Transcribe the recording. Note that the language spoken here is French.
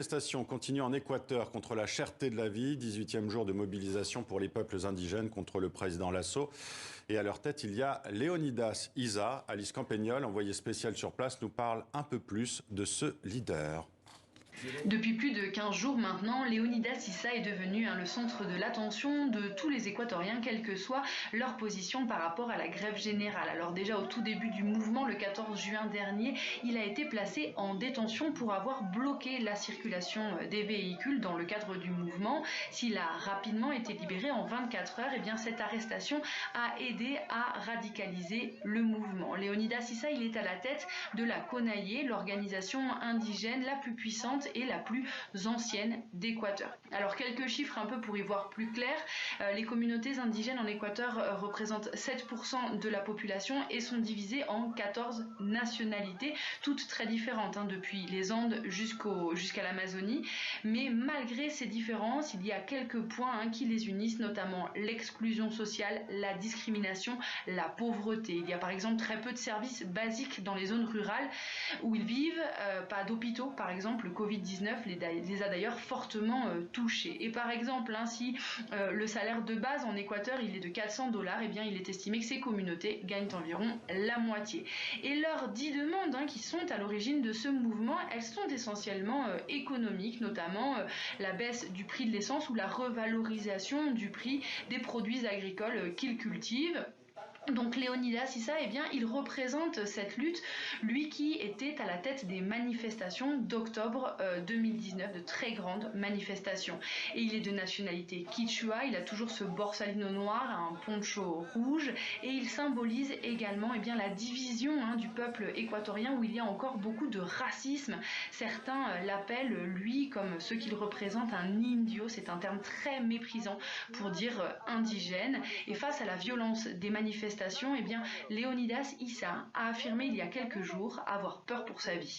La manifestation continue en Équateur contre la cherté de la vie, 18e jour de mobilisation pour les peuples indigènes contre le président Lasso. Et à leur tête, il y a Léonidas Isa. Alice Campagnol, envoyée spéciale sur place, nous parle un peu plus de ce leader. Depuis plus de 15 jours maintenant, Léonidas Issa est devenu le centre de l'attention de tous les Équatoriens, quelle que soit leur position par rapport à la grève générale. Alors déjà au tout début du mouvement, le 14 juin dernier, il a été placé en détention pour avoir bloqué la circulation des véhicules dans le cadre du mouvement. S'il a rapidement été libéré en 24 heures, et bien cette arrestation a aidé à radicaliser le mouvement. Léonidas Issa, il est à la tête de la CONAIE, l'organisation indigène la plus puissante et la plus ancienne d'Équateur. Alors quelques chiffres un peu pour y voir plus clair. Les communautés indigènes en Équateur représentent 7% de la population et sont divisées en 14 nationalités, toutes très différentes, depuis les Andes jusqu'à l'Amazonie. Mais malgré ces différences, il y a quelques points qui les unissent, notamment l'exclusion sociale, la discrimination, la pauvreté. Il y a par exemple très peu de services basiques dans les zones rurales où ils vivent, pas d'hôpitaux par exemple. Le Covid-19 les a d'ailleurs fortement touchés. Et par exemple, si le salaire de base en Équateur il est de $400, et bien il est estimé que ces communautés gagnent environ la moitié. Et leurs 10 demandes qui sont à l'origine de ce mouvement, elles sont essentiellement économiques, notamment la baisse du prix de l'essence ou la revalorisation du prix des produits agricoles qu'ils cultivent. Donc Léonidas Issa, il représente cette lutte, lui qui était à la tête des manifestations d'octobre 2019, de très grandes manifestations. Et il est de nationalité quichua, il a toujours ce borsalino noir, un poncho rouge, et il symbolise également la division du peuple équatorien où il y a encore beaucoup de racisme. Certains l'appellent, lui, comme ceux qu'il représente, un indio, c'est un terme très méprisant pour dire indigène. Et face à la violence des manifestations, Léonidas Issa a affirmé il y a quelques jours avoir peur pour sa vie.